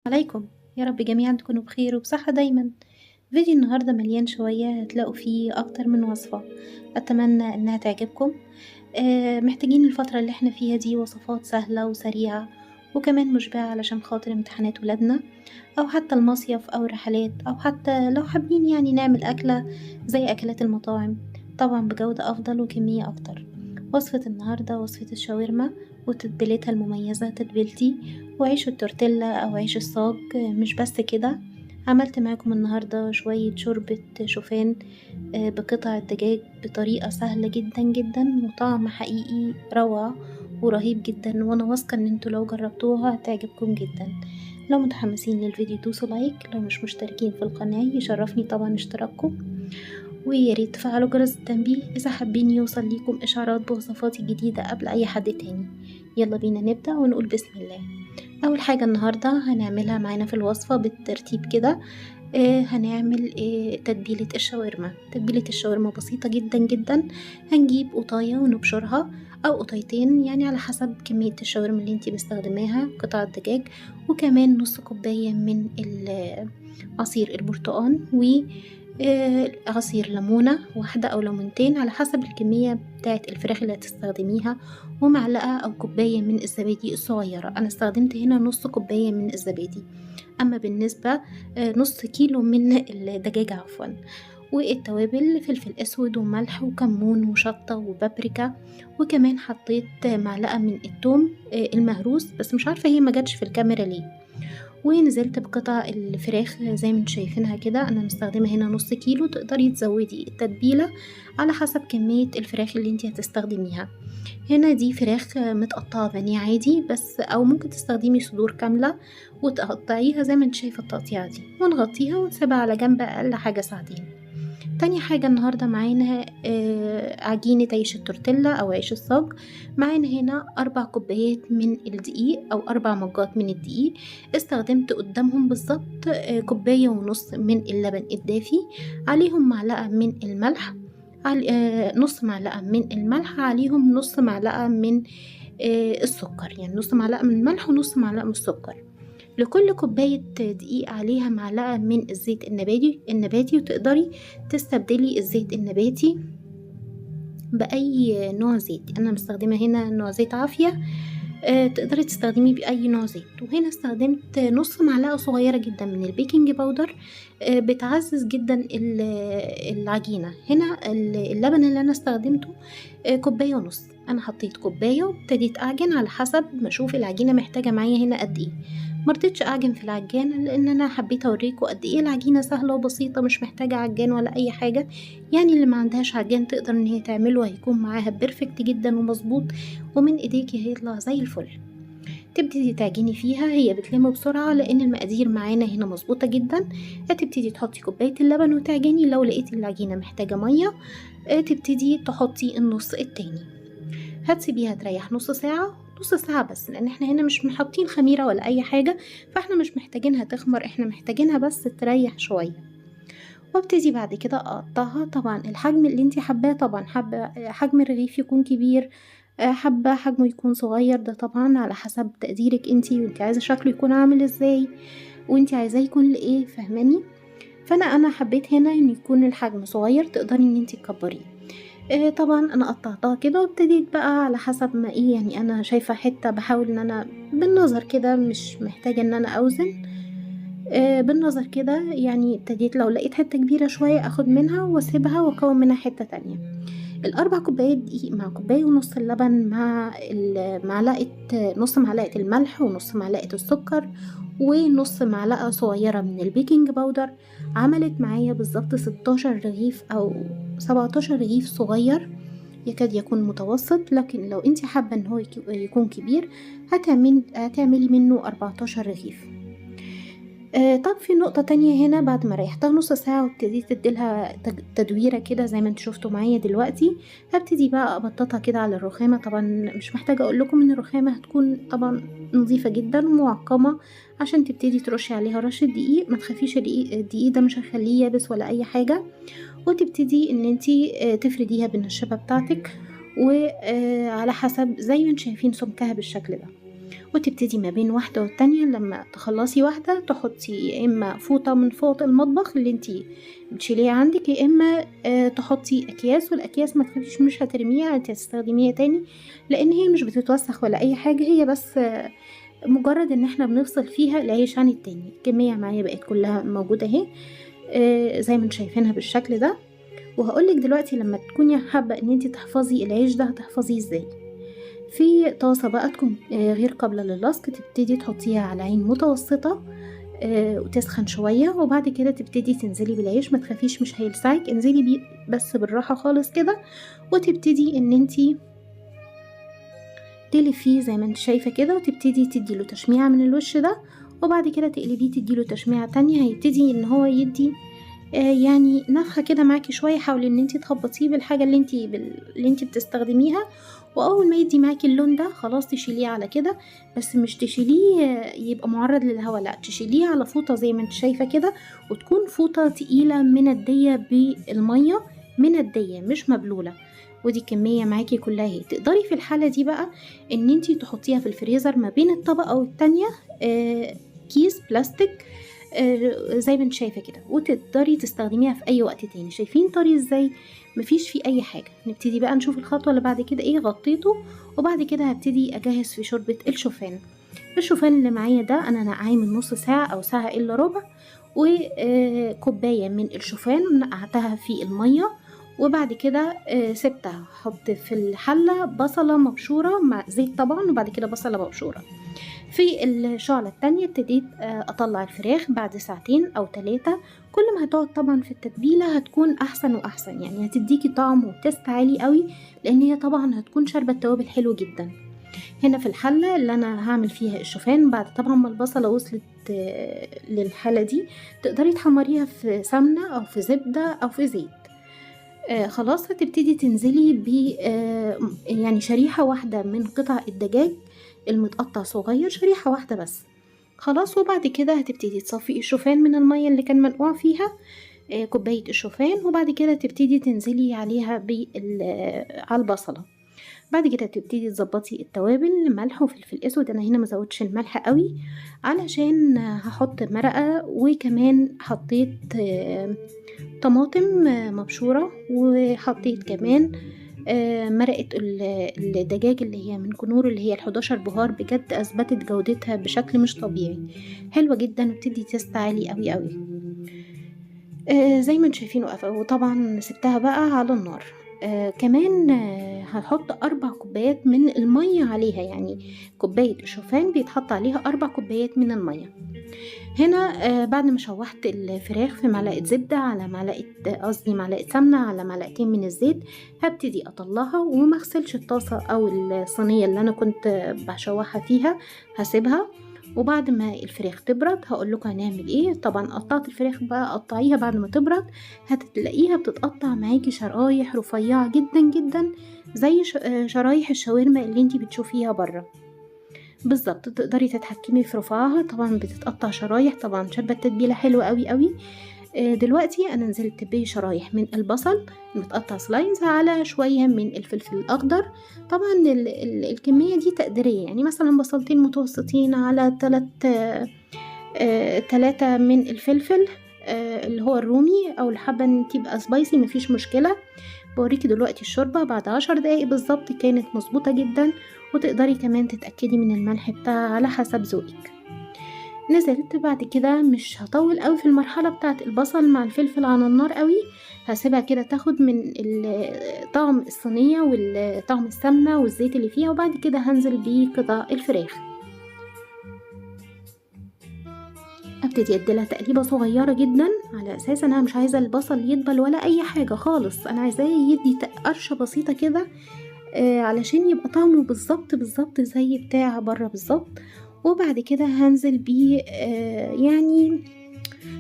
عليكم. يا رب جميعا تكونوا بخير وبصحة دايما. فيديو النهاردة مليان شوية، هتلاقوا فيه أكتر من وصفة. أتمنى إنها تعجبكم. محتاجين الفترة اللي احنا فيها دي وصفات سهلة وسريعة وكمان مشبعة علشان خاطر امتحانات ولادنا، أو حتى المصيف أو الرحلات، أو حتى لو حابين يعني نعمل أكلة زي أكلات المطاعم، طبعا بجودة أفضل وكمية أكتر. وصفة النهاردة وصفة الشاورما وتتبيلتها المميزة تتبيلتي، وعيش التورتيلا أو عيش الصاج. مش بس كده، عملت معاكم النهاردة شوية شوربة شوفان بقطع الدجاج بطريقة سهلة جدا جدا وطعم حقيقي روعة ورهيب جدا، وانا واثقة ان انتوا لو جربتوها هتعجبكم جدا. لو متحمسين للفيديو دوسوا لايك، لو مش مشتركين في القناة يشرفني طبعا اشتراككم، وياريت تفعلوا جرس التنبيه اذا حابين يوصل ليكم اشعارات بوصفاتي الجديدة قبل اي حد تاني. يلا بينا نبدأ ونقول بسم الله. اول حاجة النهاردة هنعملها معانا في الوصفة بالترتيب كده، هنعمل تتبيلة الشاورما. تتبيلة الشاورما بسيطة جدا جدا. هنجيب قطاية ونبشرها او قطايتين، يعني على حسب كمية الشاورما اللي انتي مستخدماها، قطع الدجاج، وكمان نص كوباية من عصير البرتقال، و عصير ليمونة واحدة أو ليمونتين على حسب الكمية بتاعة الفراخ اللي هتستخدميها، ومعلقة أو كوباية من الزبادي الصغيرة. أنا استخدمت هنا نص كوباية من الزبادي. أما بالنسبة نص كيلو من الدجاج عفوا. والتوابل فلفل أسود وملح وكمون وشطة وبابريكا، وكمان حطيت معلقة من الثوم المهروس، بس مش عارفة هي ما جاتش في الكاميرا ليه. ونزلت بقطع الفراخ زي ما انتم شايفينها كده، انا مستخدمه هنا نص كيلو. تقدري تزودي التتبيله على حسب كميه الفراخ اللي انت هتستخدميها. هنا دي فراخ متقطعه بانيه عادي بس، او ممكن تستخدمي صدور كامله وتقطعيها زي ما انت شايفه التقطيعه دي، ونغطيها ونسيبها على جنب اقل حاجه ساعتين. تاني حاجة النهاردة معانا عجينة عيش التورتيلا أو عيش الصاج. معانا هنا 4 كوبايات من الدقيق أو 4 مجات من الدقيق. استخدمت قدامهم بالظبط كوباية ونص من اللبن الدافي، عليهم معلقة من الملح، نص معلقة من الملح عليهم نص معلقة من السكر، يعني نص معلقة من الملح ونص معلقة من السكر. لكل كوباية دقيق عليها معلقة من الزيت النباتي، وتقدري تستبدلي الزيت النباتي بأي نوع زيت. أنا مستخدمة هنا نوع زيت عافية، تقدري تستخدمي بأي نوع زيت. وهنا استخدمت نص معلقة صغيرة جدا من البيكنج باودر، بتعزز جدا العجينة. هنا اللبن اللي أنا استخدمته كوباية ونص. أنا حطيت كوباية وابتديت أعجن على حسب ما أشوف العجينة محتاجة معايا هنا قد إيه. مرضتش أعجن في العجان لأن أنا حبيت أوريكم قد إيه العجينة سهلة وبسيطة، مش محتاجة عجان ولا أي حاجة. يعني اللي ما عندهاش عجان تقدر إن هي تعمله، هيكون معاها بيرفكت جدا ومظبوط، ومن إيديكي هيطلع زي الفل. تبتدي تعجني فيها، هي بتلم بسرعة لأن المقادير معانا هنا مظبوطة جدا. هتبتدي تحطي كوباية اللبن وتعجني. لو لقيتي العجينة محتاجة مية تبتدي تحطي النص التاني. هتسيبيها تريح نص ساعة، نص ساعة بس، لأن احنا هنا مش محطين خميرة ولا أي حاجة، فاحنا مش محتاجينها تخمر، احنا محتاجينها بس تريح شوية. وابتدي بعد كده اقطعها طبعا الحجم اللي انتي حباه. طبعا حابة حجم الرغيف يكون كبير، حابة حجمه يكون صغير، ده طبعا على حسب تقديرك انتي، وانتي عايزة شكله يكون عامل ازاي، وانتي عايزاه يكون لايه، فاهماني؟ فانا حبيت هنا ان يكون الحجم صغير، تقدري ان انتي تكبريه. طبعا انا قطعتها كده وابتديت بقى على حسب ما ايه، يعني انا شايفة حتة بحاول ان انا بالنظر كده، مش محتاجة ان انا اوزن، بالنظر كده. يعني ابتديت لو لقيت حتة كبيرة شوية اخد منها واسيبها واكون منها حتة تانية. الاربع كوبايات دقيق مع كوباية ونص اللبن مع نص معلقة الملح ونص معلقة السكر ونص معلقة صغيرة من البيكنج باودر، عملت معايا بالظبط 16 رغيف او 17 رغيف صغير، يكاد يكون متوسط. لكن لو انت حابة ان هو يكون كبير هتعملي منه 14 رغيف. طب في نقطة تانية هنا، بعد ما ريحتها نص ساعة وابتديت اديلها تدويرة كده زي ما انتوا شفتوا معايا دلوقتي، هبتدي بقى ابططها كده على الرخامة. طبعا مش محتاجة اقول لكم ان الرخامة هتكون طبعا نظيفة جدا ومعقمة عشان تبتدي ترشي عليها رشة دقيق. ما تخافيش، الدقيق ده مش هيخليه يابس ولا اي حاجة. وتبتدي ان انتي تفرديها بالنشابة بتاعتك، وعلى حسب زي ما انتوا شايفين سمكها بالشكل ده. وتبتدي ما بين واحدة والتانية، لما تخلصي واحدة تحطي يا اما فوطة من فوط المطبخ اللي انتي بتشيليها عندك، يا اما تحطي اكياس، والاكياس ما تخافيش مش هترميها، انت هتستخدميها تاني لان هي مش بتتوسخ ولا اي حاجة، هي بس مجرد ان احنا بنفصل فيها العيش عن التاني. الكمية معايا بقت كلها موجودة اهي زي ما انتوا شايفينها بالشكل ده. وهقولك دلوقتي لما تكوني حابة ان انتي تحفظي العيش ده هتحفظيه ازاي. في طاسة بقى تكون غير قابلة للصق، تبتدي تحطيها على عين متوسطة وتسخن شوية، وبعد كده تبتدي تنزلي بالعيش، ما تخافيش مش هيلسعك، انزلي بيه بس بالراحة خالص كده، وتبتدي ان انتي تلفيه زي ما انت شايفة كده، وتبتدي تديله تشميعة من الوش ده، وبعد كده تقلبيه تديله تشميعة تانية، هيبتدي ان هو يدي يعني نفخة كده معاكي شوية. حاولي ان انتي تخبطيه بالحاجة اللي انتي بتستخدميها، واول ما يدي معاكي اللون ده خلاص تشيليه على كده، بس مش تشيليه يبقى معرض للهواء، لا تشيليه على فوطة زي ما انت شايفة كده، وتكون فوطة تقيلة مندية بالمية، مندية مش مبلولة. ودي كمية معاكي كلها اهي. تقدري في الحالة دي بقى ان انتي تحطيها في الفريزر ما بين الطبقة والتانية كيس بلاستيك زي ما انت شايفة كده، وتقدري تستخدميها في اي وقت تاني. شايفين طري ازاي؟ مفيش فيه اي حاجة. نبتدي بقى نشوف الخطوة اللي بعد كده ايه. غطيته، وبعد كده هبتدي اجهز في شوربة الشوفان. الشوفان اللي معايا ده انا نقعاه من نص ساعة او ساعة الا ربع، وكوباية من الشوفان نقعتها في المية، وبعد كده سبتها. حط في الحلة بصلة مبشورة مع زيت طبعا، وبعد كده بصلة مبشورة. في الشعلة التانية ابتديت اطلع الفراخ بعد ساعتين او 3. كل ما هتقعد طبعا في التتبيلة هتكون احسن واحسن، يعني هتديكي طعم وتست عالي قوي، لان هي طبعا هتكون شاربة التوابل حلو جدا. هنا في الحلة اللي انا هعمل فيها الشوفان، بعد طبعا ما البصلة وصلت للحالة دي، تقدري تحمريها في سمنة او في زبدة او في زيت. خلاص هتبتدي تنزلي ب يعني شريحة واحدة من قطع الدجاج المتقطع صغير، شريحة واحدة بس خلاص. وبعد كده هتبتدي تصفي الشوفان من المية اللي كان منقوع فيها، كوباية الشوفان، وبعد كده تبتدي تنزلي عليها على البصلة. بعد كده تبتدي تظبطي التوابل، ملح وفلفل اسود. انا هنا مزودش الملح قوي علشان هحط مرقة، وكمان حطيت طماطم مبشورة، وحطيت كمان مرقة الدجاج اللي هي من كنور، اللي هي ال11 بهار، بجد اثبتت جودتها بشكل مش طبيعي، حلوة جدا وبتدي تيست عالي قوي قوي زي ما انتم شايفين. وطبعا سبتها بقى على النار. كمان هحط 4 كوبايات من المية عليها، يعني كوباية الشوفان بيتحط عليها 4 كوبايات من المية. هنا بعد ما شوحت الفراخ في معلقة زبدة على معلقة سمنة على معلقتين من الزيت، هبتدي اطلعها وما اغسلش الطاسة او الصينية اللي انا كنت بشوحها فيها، هسيبها. وبعد ما الفراخ تبرد هقول لكم هنعمل ايه. طبعا قطعت الفراخ بقى، قطعيها بعد ما تبرد هتلاقيها بتتقطع معاكي شرايح رفيعة جدا جدا، زي شرايح الشاورما اللي انتي بتشوفيها بره بالظبط. تقدري تتحكمي في رفعها، طبعا بتتقطع شرايح، طبعا شاربة التتبيلة حلوة قوي قوي. دلوقتي انا نزلت بشرايح من البصل متقطع سلايز، على شوية من الفلفل الاخضر. طبعا الكمية دي تقديرية، يعني مثلا بصلتين متوسطين على 3 من الفلفل اللي هو الرومي، او الحبة ان تبقى سبايسي مفيش مشكلة. بوريكي دلوقتي الشوربة بعد 10 دقايق بالظبط كانت مظبوطة جدا، وتقدري كمان تتأكدي من الملح بتاعها على حسب ذوقك. نزلت بعد كده، مش هطول قوي في المرحلة بتاعت البصل مع الفلفل على النار قوي، هسيبها كده تاخد من طعم الصينية والطعم السمنة والزيت اللي فيها، وبعد كده هنزل بقطع الفراخ. ابتدي اديلها تقليبه صغيره جدا، على اساس انا مش عايزه البصل يدبل ولا اي حاجه خالص، انا عايزاه يدي قرشه بسيطه كده علشان يبقى طعمه بالظبط بالظبط زي بتاع بره بالظبط. وبعد كده هنزل بيه يعني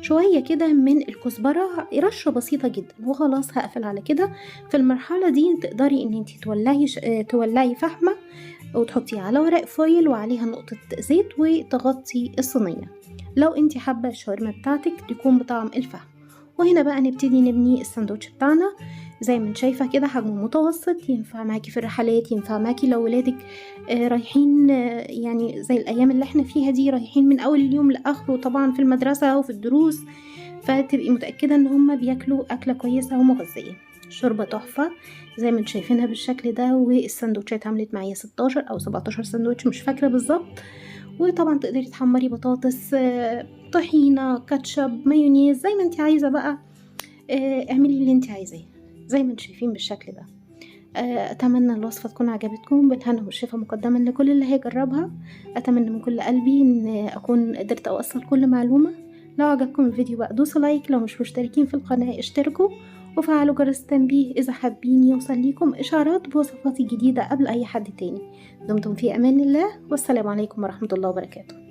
شويه كده من الكزبره، رشه بسيطه جدا، وخلاص هقفل على كده. في المرحله دي تقدري ان انتي تولعي فحمه وتحطيها على ورق فويل وعليها نقطه زيت، وتغطي الصينيه لو انتي حابة الشاورما بتاعتك تكون بطعم الفحم. وهنا بقى نبتدي نبني الساندوتش بتاعنا. زي ما انت شايفة كده حجمه متوسط، ينفع معاكي في الرحلات، ينفع معاكي لو ولادك رايحين يعني زي الأيام اللي احنا فيها دي، رايحين من أول اليوم لآخره طبعا في المدرسة وفي الدروس، فتبقي متأكدة ان هما بياكلوا أكلة كويسة ومغذية. شوربة تحفة زي ما انتوا شايفينها بالشكل ده، والساندوتشات عملت معايا 16 أو 17 ساندوتش مش فاكرة بالظبط. وطبعا تقدري تحمري بطاطس، طحينة، كاتشب، مايونيز، زي ما انت عايزة بقى. اعملي اللي انت عايزاه زي ما انتوا شايفين بالشكل ده. اتمنى الوصفة تكون عجبتكم، بالهنا والشفا مقدما لكل اللي هيجربها. اتمنى من كل قلبي ان اكون قدرت اوصل كل معلومة. لو عجبكم الفيديو بقى دوسوا لايك، لو مش مشتركين في القناة اشتركوا وفعلوا جرس التنبيه اذا حابين يوصل ليكم اشعارات بوصفاتي الجديدة قبل اي حد تاني. دمتم في امان الله، والسلام عليكم ورحمة الله وبركاته.